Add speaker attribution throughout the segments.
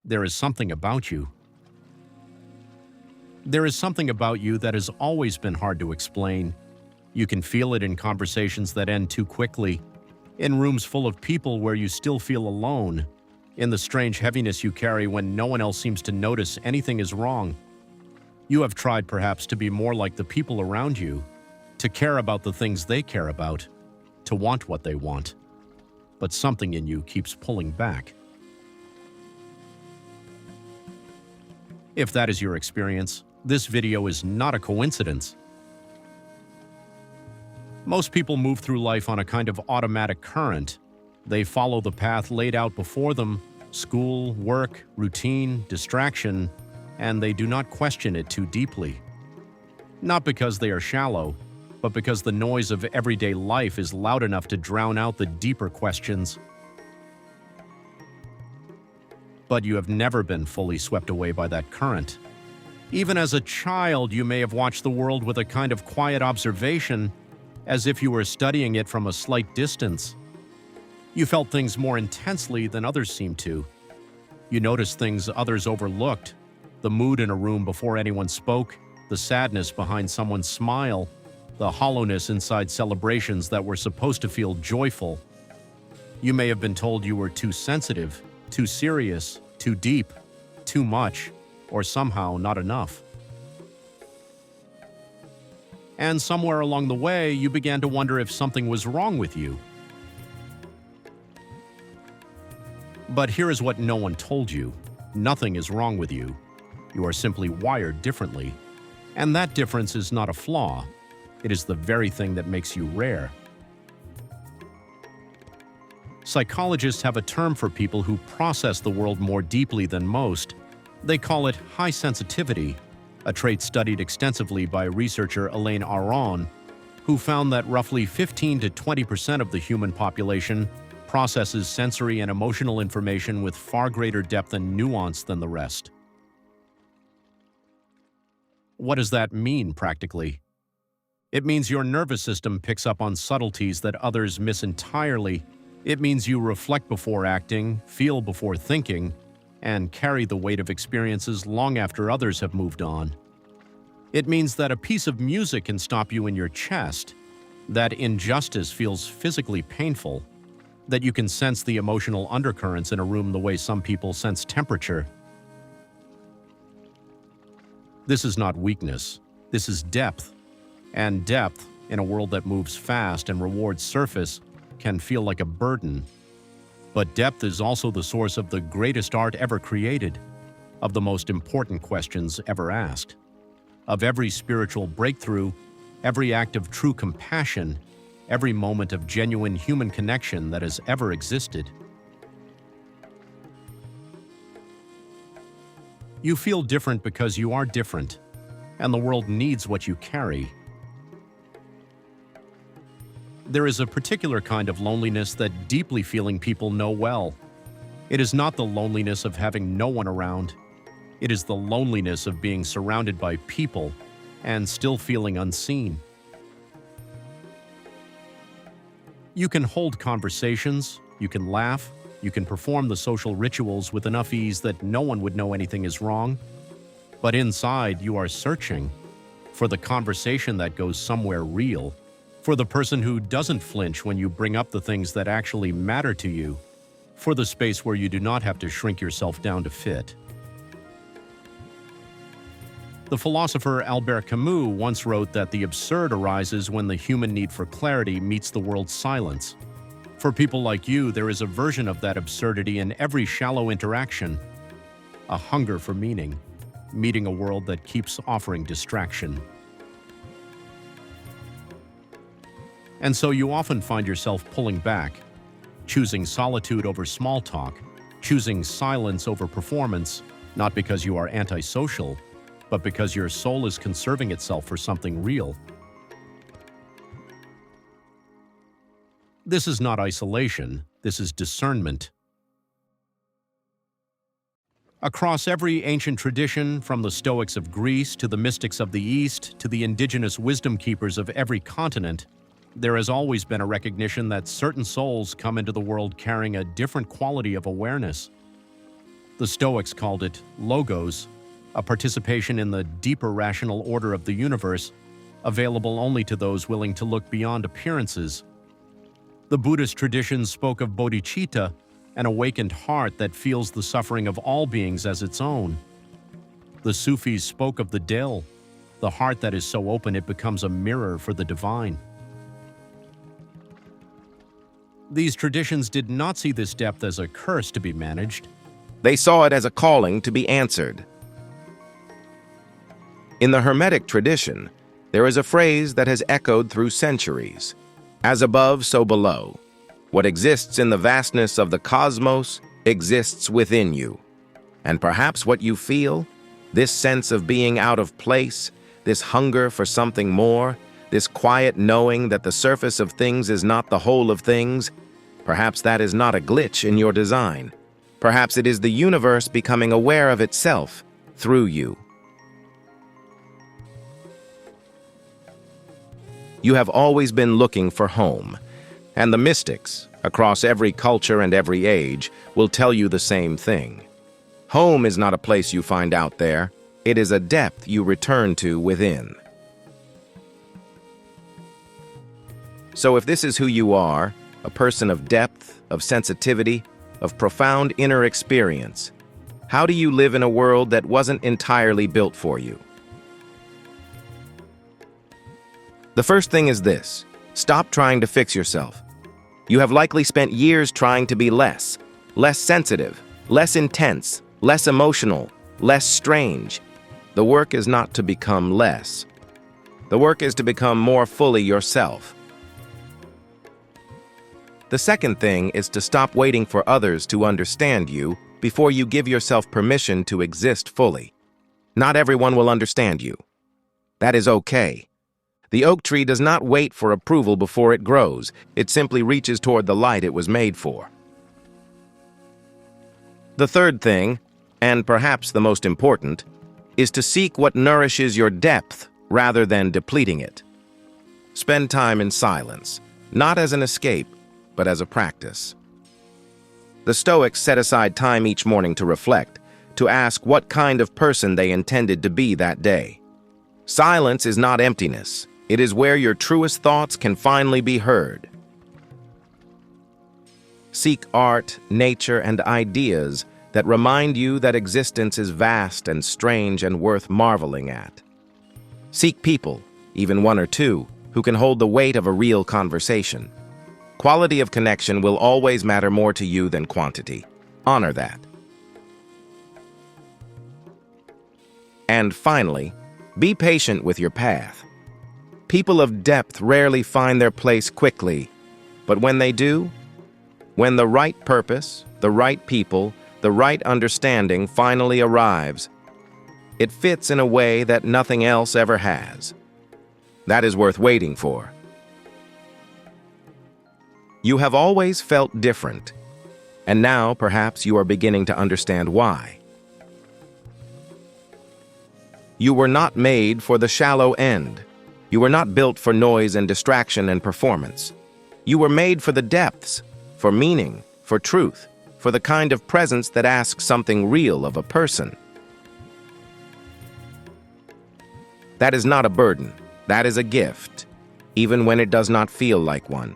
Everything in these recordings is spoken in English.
Speaker 1: There is something about you. There is something about you that has always been hard to explain. You can feel it in conversations that end too quickly, in rooms full of people where you still feel alone, in the strange heaviness you carry when no one else seems to notice anything is wrong. You have tried perhaps to be more like the people around you, to care about the things they care about, to want what they want. But something in you keeps pulling back. If that is your experience, this video is not a coincidence. Most people move through life on a kind of automatic current. They follow the path laid out before them: school, work, routine, distraction, and they do not question it too deeply. Not because they are shallow, but because the noise of everyday life is loud enough to drown out the deeper questions. But you have never been fully swept away by that current. Even as a child, you may have watched the world with a kind of quiet observation, as if you were studying it from a slight distance. You felt things more intensely than others seemed to. You noticed things others overlooked: the mood in a room before anyone spoke, the sadness behind someone's smile, the hollowness inside celebrations that were supposed to feel joyful. You may have been told you were too sensitive, too serious, too deep, too much, or somehow not enough. And somewhere along the way, you began to wonder if something was wrong with you. But here is what no one told you. Nothing is wrong with you. You are simply wired differently. And that difference is not a flaw. It is the very thing that makes you rare. Psychologists have a term for people who process the world more deeply than most. They call it high sensitivity, a trait studied extensively by researcher Elaine Aron, who found that roughly 15 to 20% of the human population processes sensory and emotional information with far greater depth and nuance than the rest. What does that mean practically? It means your nervous system picks up on subtleties that others miss entirely. It means you reflect before acting, feel before thinking, and carry the weight of experiences long after others have moved on. It means that a piece of music can stop you in your chest, that injustice feels physically painful, that you can sense the emotional undercurrents in a room the way some people sense temperature. This is not weakness. This is depth. And depth, in a world that moves fast and rewards surface, can feel like a burden. But depth is also the source of the greatest art ever created, of the most important questions ever asked, of every spiritual breakthrough, every act of true compassion, every moment of genuine human connection that has ever existed. You feel different because you are different, and the world needs what you carry. There is a particular kind of loneliness that deeply feeling people know well. It is not the loneliness of having no one around. It is the loneliness of being surrounded by people and still feeling unseen. You can hold conversations, you can laugh, you can perform the social rituals with enough ease that no one would know anything is wrong. But inside, you are searching for the conversation that goes somewhere real, for the person who doesn't flinch when you bring up the things that actually matter to you, for the space where you do not have to shrink yourself down to fit. The philosopher Albert Camus once wrote that the absurd arises when the human need for clarity meets the world's silence. For people like you, there is a version of that absurdity in every shallow interaction, a hunger for meaning, meeting a world that keeps offering distraction. And so you often find yourself pulling back, choosing solitude over small talk, choosing silence over performance, not because you are antisocial, but because your soul is conserving itself for something real. This is not isolation, this is discernment. Across every ancient tradition, from the Stoics of Greece to the mystics of the East to the indigenous wisdom keepers of every continent, there has always been a recognition that certain souls come into the world carrying a different quality of awareness. The Stoics called it logos, a participation in the deeper rational order of the universe, available only to those willing to look beyond appearances. The Buddhist traditions spoke of bodhicitta, an awakened heart that feels the suffering of all beings as its own. The Sufis spoke of the dil, the heart that is so open it becomes a mirror for the divine. These traditions did not see this depth as a curse to be managed.
Speaker 2: They saw it as a calling to be answered. In the Hermetic tradition, there is a phrase that has echoed through centuries: as above, so below. What exists in the vastness of the cosmos exists within you. And perhaps what you feel, this sense of being out of place, this hunger for something more, this quiet knowing that the surface of things is not the whole of things, perhaps that is not a glitch in your design. Perhaps it is the universe becoming aware of itself through you. You have always been looking for home, and the mystics, across every culture and every age, will tell you the same thing. Home is not a place you find out there. It is a depth you return to within. So if this is who you are, a person of depth, of sensitivity, of profound inner experience, how do you live in a world that wasn't entirely built for you? The first thing is this: stop trying to fix yourself. You have likely spent years trying to be less sensitive, less intense, less emotional, less strange. The work is not to become less. The work is to become more fully yourself. The second thing is to stop waiting for others to understand you before you give yourself permission to exist fully. Not everyone will understand you. That is okay. The oak tree does not wait for approval before it grows. It simply reaches toward the light it was made for. The third thing, and perhaps the most important, is to seek what nourishes your depth rather than depleting it. Spend time in silence, not as an escape, but as a practice. The Stoics set aside time each morning to reflect, to ask what kind of person they intended to be that day. Silence is not emptiness. It is where your truest thoughts can finally be heard. Seek art, nature, and ideas that remind you that existence is vast and strange and worth marveling at. Seek people, even one or two, who can hold the weight of a real conversation. Quality of connection will always matter more to you than quantity. Honor that. And finally, be patient with your path. People of depth rarely find their place quickly, but when they do, when the right purpose, the right people, the right understanding finally arrives, it fits in a way that nothing else ever has. That is worth waiting for. You have always felt different, and now perhaps you are beginning to understand why. You were not made for the shallow end. You were not built for noise and distraction and performance. You were made for the depths, for meaning, for truth, for the kind of presence that asks something real of a person. That is not a burden. That is a gift, even when it does not feel like one.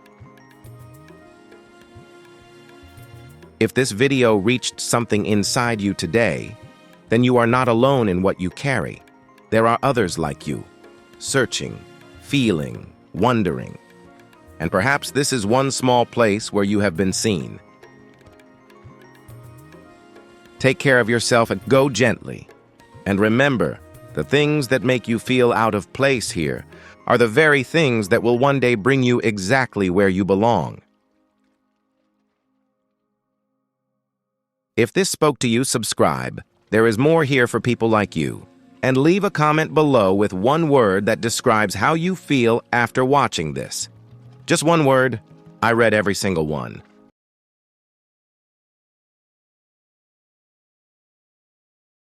Speaker 2: If this video reached something inside you today, then you are not alone in what you carry. There are others like you, searching, feeling, wondering. And perhaps this is one small place where you have been seen. Take care of yourself and go gently. And remember, the things that make you feel out of place here are the very things that will one day bring you exactly where you belong. If this spoke to you, subscribe. There is more here for people like you. And leave a comment below with one word that describes how you feel after watching this. Just one word. I read every single one.